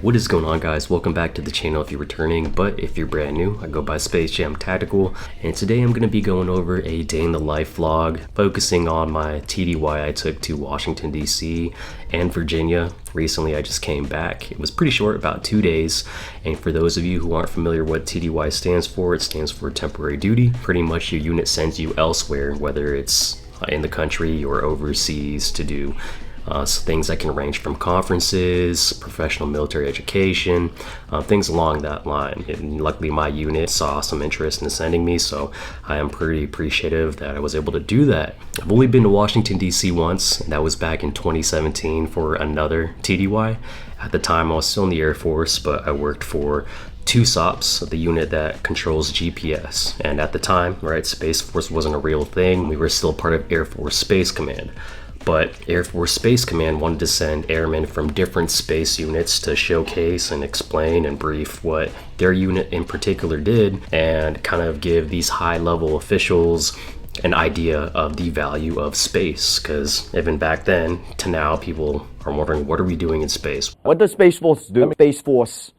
What is going on, guys? Welcome back to the channel if you're returning, but if you're brand new, I go by Space Jam Tactical, and today I'm going to be going over a day in the life vlog focusing on my TDY I took to Washington DC and Virginia. Recently I just came back. It was pretty short, about 2 days, and for those of you who aren't familiar what TDY stands for, it stands for temporary duty. Pretty much your unit sends you elsewhere, whether it's in the country or overseas, to do things that can range from conferences, professional military education, things along that line. And luckily my unit saw some interest in sending me, so I am pretty appreciative that I was able to do that. I've only been to Washington DC once, and that was back in 2017 for another TDY. At the time I was still in the Air Force, but I worked for TSOPs, the unit that controls GPS. And at the time, right, Space Force wasn't a real thing. We were still part of Air Force Space Command. But Air Force Space Command wanted to send airmen from different space units to showcase and explain and brief what their unit in particular did, and kind of give these high-level officials an idea of the value of space. Because even back then to now, people are wondering, what are we doing in space? What does Space Force do? Space Force,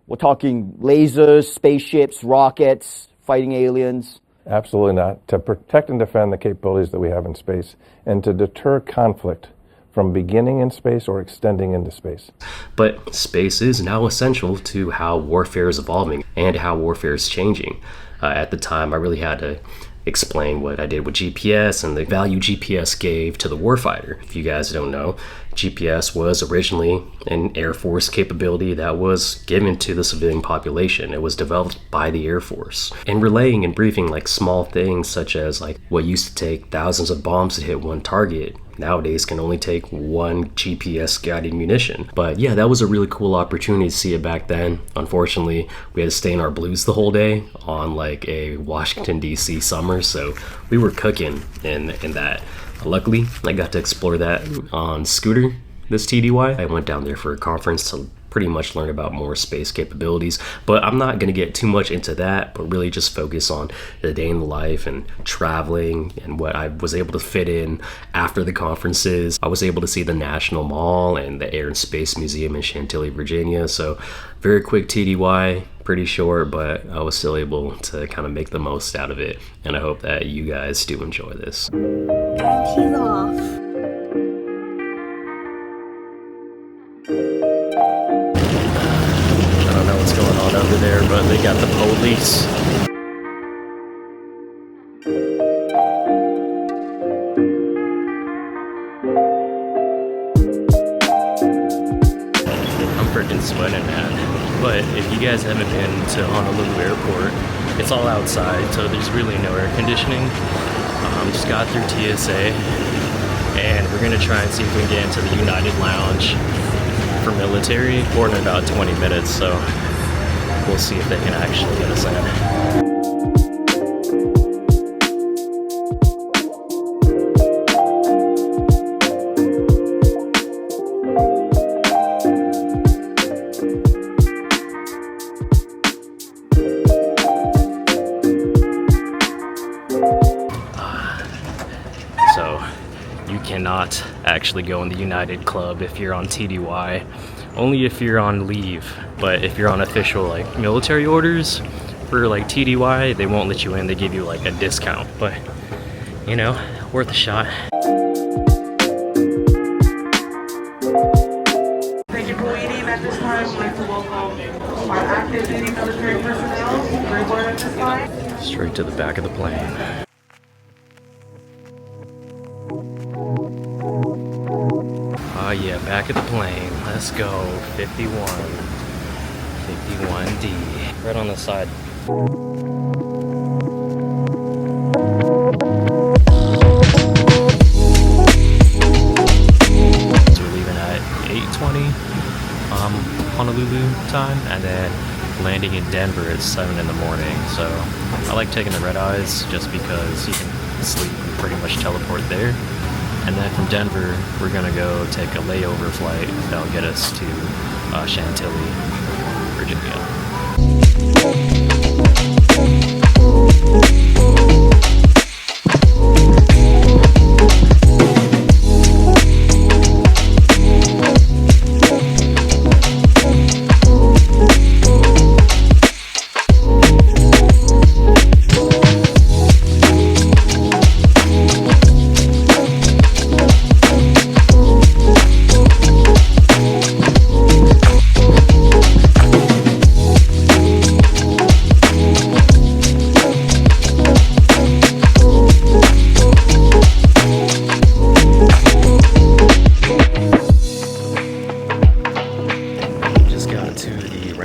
we're talking lasers, spaceships, rockets, fighting aliens. Absolutely not. To protect and defend the capabilities that we have in space, and to deter conflict from beginning in space or extending into space. But space is now essential to how warfare is evolving and how warfare is changing. At the time, I really had to explain what I did with GPS and the value GPS gave to the warfighter. If you guys don't know, GPS was originally an Air Force capability that was given to the civilian population. It was developed by the Air Force. And relaying and briefing like small things such as like what used to take thousands of bombs to hit one target nowadays can only take one GPS guided munition. But yeah, that was a really cool opportunity to see it back then. Unfortunately, we had to stay in our blues the whole day on like a Washington DC summer, so we were cooking in that. Luckily, I got to explore that on scooter this TDY. I went down there for a conference to pretty much learn about more space capabilities, but I'm not going to get too much into that, but really just focus on the day in the life and traveling and what I was able to fit in after the conferences. I was able to see the National Mall and the Air and Space Museum in Chantilly, Virginia. So very quick TDY, pretty short, but I was still able to kind of make the most out of it, and I hope that you guys do enjoy this. And he's off. I don't know what's going on over there, but they got the police. I'm freaking sweating, man. But if you guys haven't been to Honolulu Airport, it's all outside, so there's really no air conditioning. Just got through TSA, and we're gonna try and see if we can get into the United Lounge for military for in about 20 minutes, so we'll see if they can actually get us in. So you cannot actually go in the United Club if you're on TDY, only if you're on leave. But if you're on official like military orders for like TDY, they won't let you in. They give you like a discount, but you know, worth a shot. Thank you for waiting. At this time, we'd like to welcome our active duty military personnel to board at this time. Straight to the back of the plane. Oh yeah, back of the plane. Let's go. 51D. Right on the side. So we're leaving at 8:20 Honolulu time, and then landing in Denver at 7 in the morning. So I like taking the red eyes just because you can sleep and pretty much teleport there. And then from Denver, we're gonna go take a layover flight that'll get us to Chantilly, Virginia.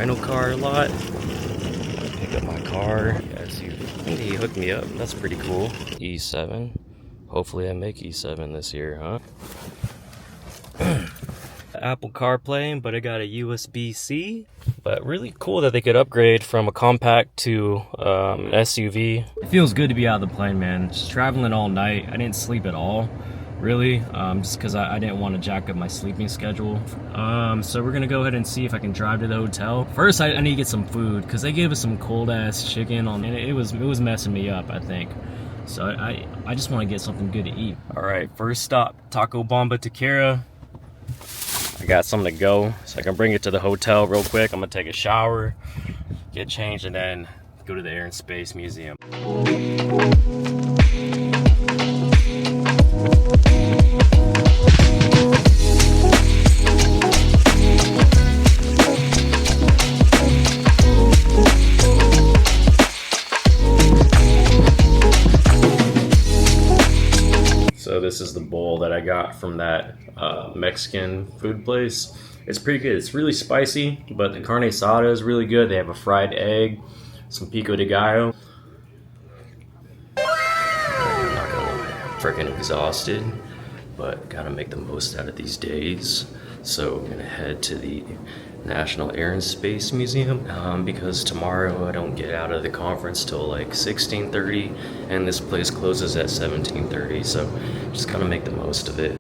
rental car lot. Pick up my car. As you, I think he hooked me up. That's pretty cool. E7. Hopefully I make E7 this year, huh? Apple CarPlay, but I got a USB-C. But really cool that they could upgrade from a compact to SUV. It feels good to be out of the plane, man. Just traveling all night. I didn't sleep at all, really, just because I didn't want to jack up my sleeping schedule. So we're gonna go ahead and see if I can drive to the hotel. First, I need to get some food because they gave us some cold ass chicken and it was messing me up, I think. So I just want to get something good to eat. All right, first stop, Taco Bomba Taquera. I got something to go, so I can bring it to the hotel real quick. I'm gonna take a shower, get changed, and then go to the Air and Space Museum. So this is the bowl that I got from that Mexican food place. It's pretty good. It's really spicy, but the carne asada is really good. They have a fried egg, some pico de gallo. I'm not gonna lie, I'm freaking exhausted, but gotta make the most out of these days. So I'm gonna head to the National Air and Space Museum because tomorrow I don't get out of the conference till like 16:30, and this place closes at 17:30. So just gotta make the most of it.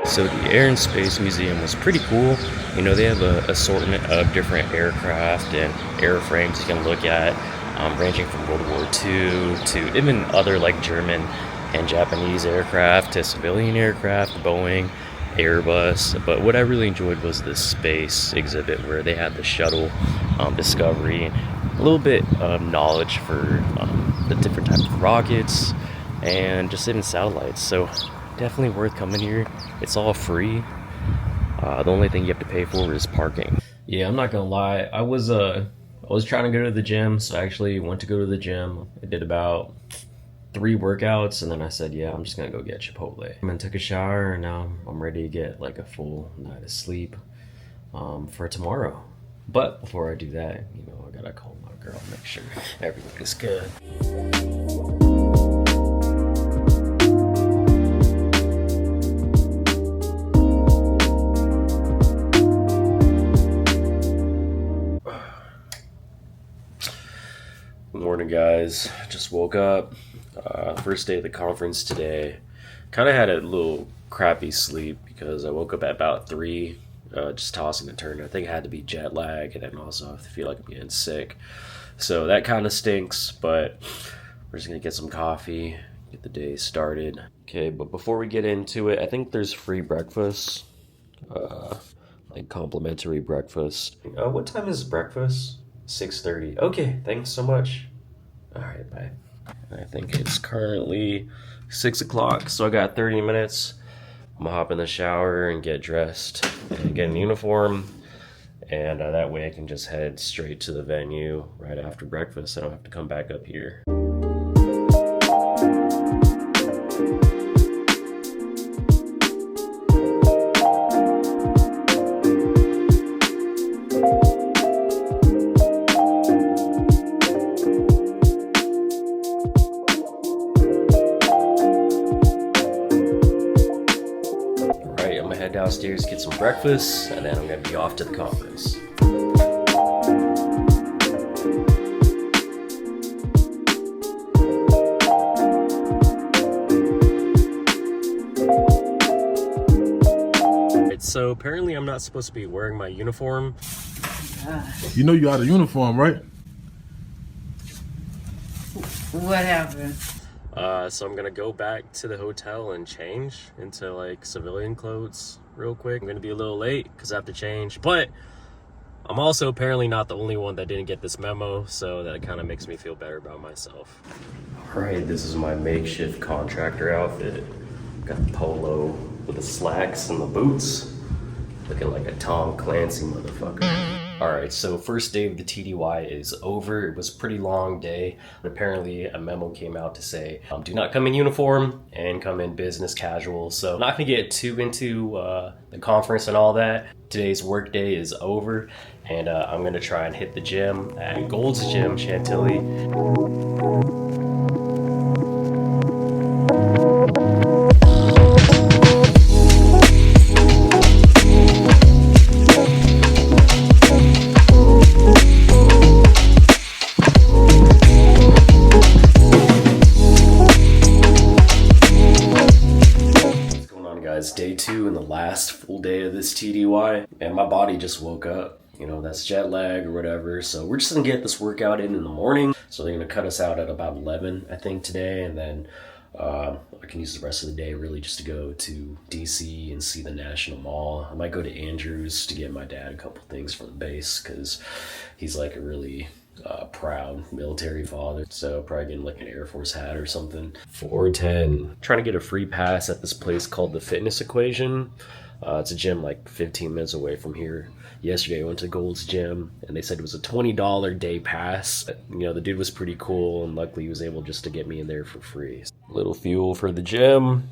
So the Air and Space Museum was pretty cool. You know, they have an assortment of different aircraft and airframes you can look at, ranging from World War II to even other like German and Japanese aircraft to civilian aircraft, Boeing, Airbus. But what I really enjoyed was the space exhibit where they had the shuttle Discovery, a little bit of knowledge for the different types of rockets and just even satellites. So definitely worth coming here. It's all free. The only thing you have to pay for is parking. Yeah, I'm not gonna lie. I was trying to go to the gym, so I actually went to go to the gym. I did about 3 workouts, and then I said, yeah, I'm just gonna go get Chipotle. And then took a shower, and now I'm ready to get like a full night of sleep for tomorrow. But before I do that, you know, I gotta call my girl, make sure everything is good. Morning, guys. Just woke up. First day of the conference today. Kind of had a little crappy sleep because I woke up at about 3, just tossing and turning. I think it had to be jet lag, and then also I feel like I'm getting sick. So that kind of stinks, but we're just gonna get some coffee, get the day started. Okay, but before we get into it, I think there's free breakfast, like complimentary breakfast. What time is breakfast? 6:30. Okay, thanks so much. All right, bye. I think it's currently 6 o'clock, so I got 30 minutes. I'm gonna hop in the shower and get dressed and get in uniform, and that way I can just head straight to the venue right after breakfast. I don't have to come back up here. Downstairs, get some breakfast, and then I'm gonna be off to the conference. So apparently I'm not supposed to be wearing my uniform. You know you out of uniform, right? What happened? So I'm gonna go back to the hotel and change into like civilian clothes real quick. I'm gonna be a little late because I have to change, but I'm also apparently not the only one that didn't get this memo, so that kind of makes me feel better about myself. All right, this is my makeshift contractor outfit. Got the polo with the slacks and the boots. Looking like a Tom Clancy motherfucker. All right, so first day of the TDY is over. It was a pretty long day, but apparently a memo came out to say, do not come in uniform and come in business casual. So I'm not gonna get too into the conference and all that. Today's work day is over, and I'm gonna try and hit the gym at Gold's Gym, Chantilly. Day 2 and the last full day of this TDY, and my body just woke up. You know, that's jet lag or whatever. So we're just gonna get this workout in the morning. So they're gonna cut us out at about 11, I think, today, and then I can use the rest of the day really just to go to DC and see the National Mall. I might go to Andrews to get my dad a couple things from the base because he's like a really proud military father, so probably getting like an Air Force hat or something. 410. Trying to get a free pass at this place called the Fitness Equation. It's a gym like 15 minutes away from here. Yesterday I went to Gold's Gym and they said it was a $20 day pass. You know, the dude was pretty cool, and luckily he was able just to get me in there for free. Little fuel for the gym.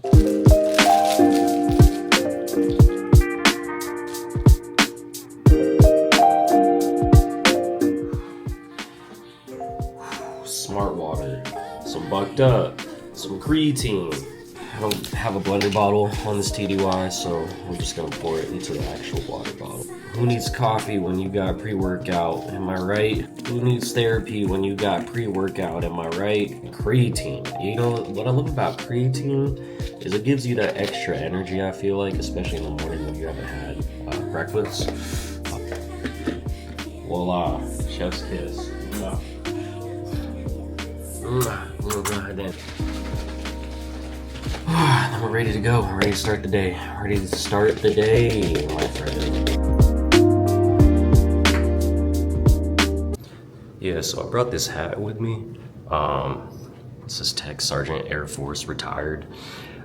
Smart water, some bucked up, some creatine. I don't have a blender bottle on this TDY, so I'm just gonna pour it into the actual water bottle. Who needs coffee when you got pre-workout, am I right? Who needs therapy when you got pre-workout, am I right? Creatine. You know, what I love about creatine is it gives you that extra energy, I feel like, especially in the morning when you haven't had breakfast. Voila, chef's kiss. Then we're ready to go. We're ready to start the day. Ready to start the day, my friend. Yeah, so I brought this hat with me. It says Tech Sergeant Air Force retired.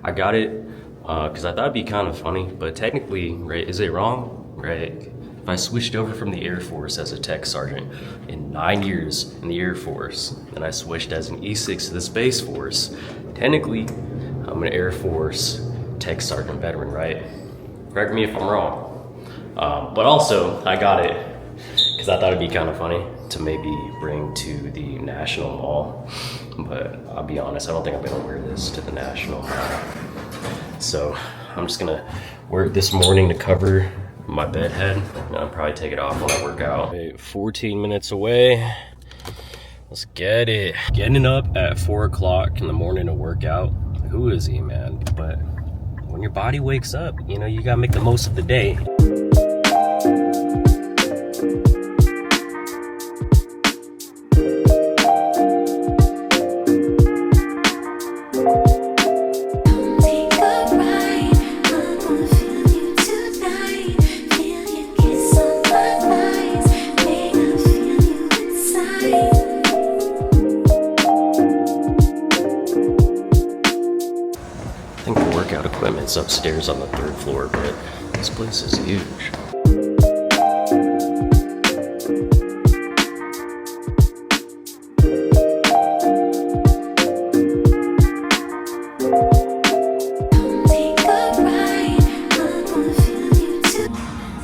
I got it because I thought it'd be kind of funny, but technically, right, is it wrong? Right? If I switched over from the Air Force as a Tech Sergeant in 9 years in the Air Force, and I switched as an E6 to the Space Force, technically, I'm an Air Force Tech Sergeant veteran, right? Correct me if I'm wrong. But also, I got it because I thought it'd be kind of funny to maybe bring to the National Mall. But I'll be honest, I don't think I'm gonna wear this to the National Mall. So I'm just gonna wear it this morning to cover my bed head, and I'll probably take it off when I work out. 14 minutes away. Let's get it. Getting up at 4 o'clock in the morning to work out. Who is he, man? But when your body wakes up, you know, you gotta make the most of the day. Equipment's upstairs on the 3rd floor, but this place is huge.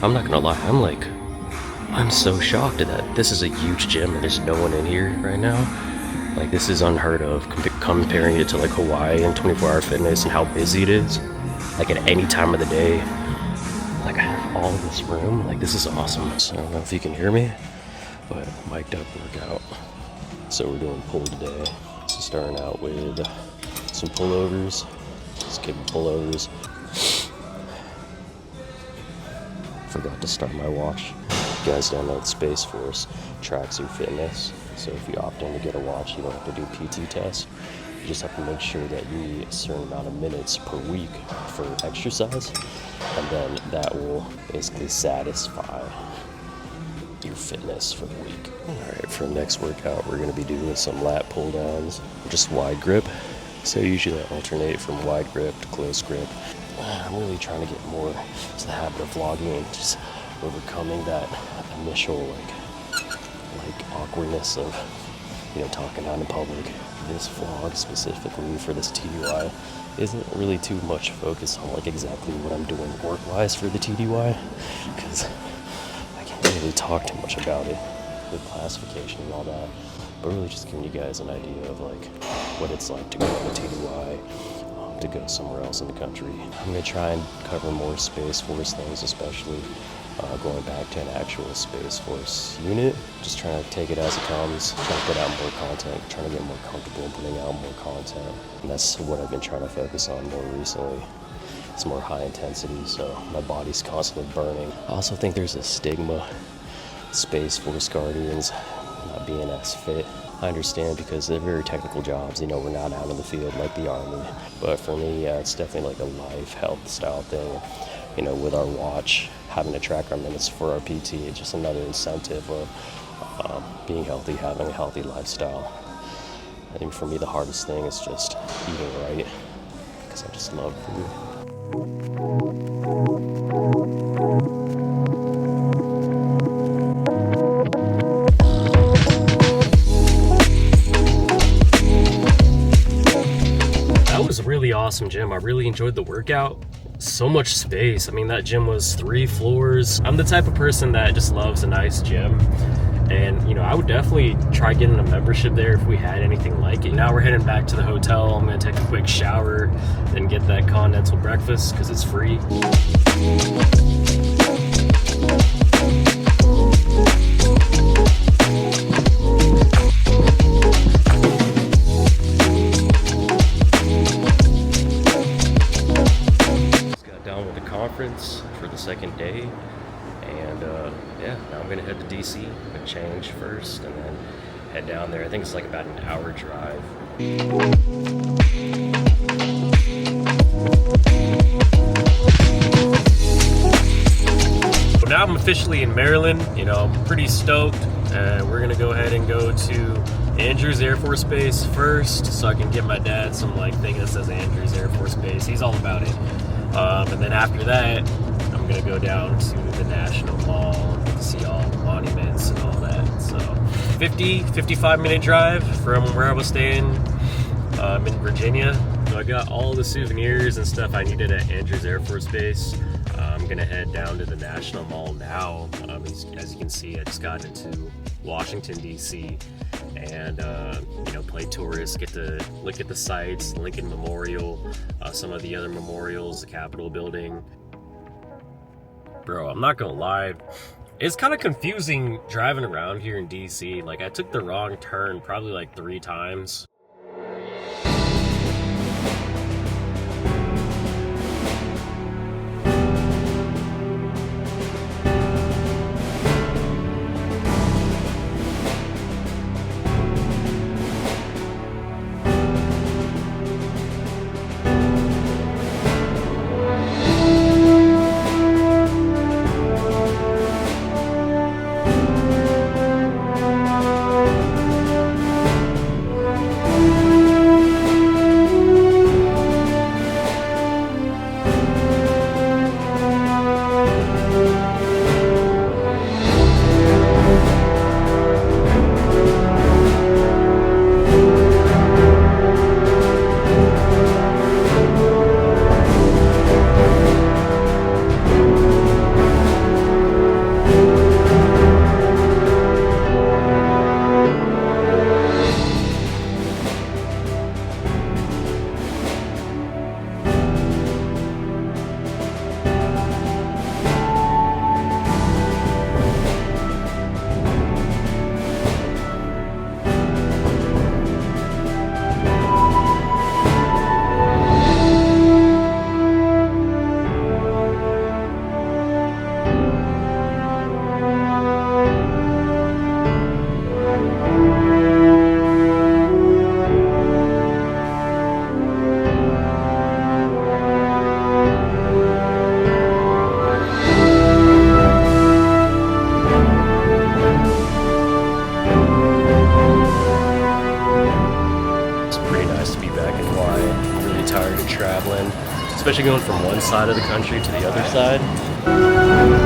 I'm not gonna lie, I'm so shocked that this is a huge gym and there's no one in here right now. Like, this is unheard of, comparing it to like Hawaii and 24-hour fitness and how busy it is. Like at any time of the day. Like I have all this room. Like this is awesome. So I don't know if you can hear me, but mic'd up workout. So we're doing pull today. So starting out with some pullovers. Just give pullovers. forgot to start my watch. You guys don't know, the Space Force tracks your fitness. So if you opt in to get a watch, you don't have to do PT tests. You just have to make sure that you need a certain amount of minutes per week for exercise, and then that will basically satisfy your fitness for the week. Alright, for the next workout, we're going to be doing some lat pull downs, just wide grip. So usually I alternate from wide grip to close grip. I'm really trying to get more to the habit of vlogging and just overcoming that initial like awkwardness of, you know, talking out in public. This vlog specifically for this TDY isn't really too much focused on like exactly what I'm doing work-wise for the TDY, because I can't really talk too much about it with classification and all that, but really just giving you guys an idea of like what it's like to go on the TDY, to go somewhere else in the country. I'm gonna try and cover more Space Force things, especially going back to an actual Space Force unit, just trying to take it as it comes, trying to put out more content, trying to get more comfortable putting out more content. And that's what I've been trying to focus on more recently. It's more high intensity, so my body's constantly burning. I also think there's a stigma, Space Force Guardians not being as fit. I understand because they're very technical jobs, you know, we're not out in the field like the Army. But for me, yeah, it's definitely like a life health style thing. You know, with our watch, having to track our minutes for our PT, it's just another incentive of being healthy, having a healthy lifestyle. I think for me the hardest thing is just eating right, because I just love food. That was a really awesome gym. I really enjoyed the workout. So much space. I mean, that gym was 3 floors. I'm the type of person that just loves a nice gym, and you know, I would definitely try getting a membership there if we had anything like it. Now we're heading back to the hotel. I'm gonna take a quick shower, then get that continental breakfast because it's free. For the second day, and yeah, now I'm gonna head to DC. I'm gonna change first and then head down there. I think it's like about an hour drive. Well, now I'm officially in Maryland. You know, I'm pretty stoked. We're gonna go ahead and go to Andrews Air Force Base first, so I can get my dad some like thing that says Andrews Air Force Base. He's all about it. And then after that, I'm gonna go down to the National Mall, see all the monuments and all that. So 55 minute drive from where I was staying in Virginia. So I got all the souvenirs and stuff I needed at Andrews Air Force Base. I'm gonna head down to the National Mall now. As you can see, I just got into Washington, D.C. and you know, play tourist, get to look at the sites, Lincoln Memorial, some of the other memorials, the Capitol building. Bro, I'm not gonna lie, it's kind of confusing driving around here in DC. Like, I took the wrong turn probably like 3 times. especially going from one side of the country to the other side.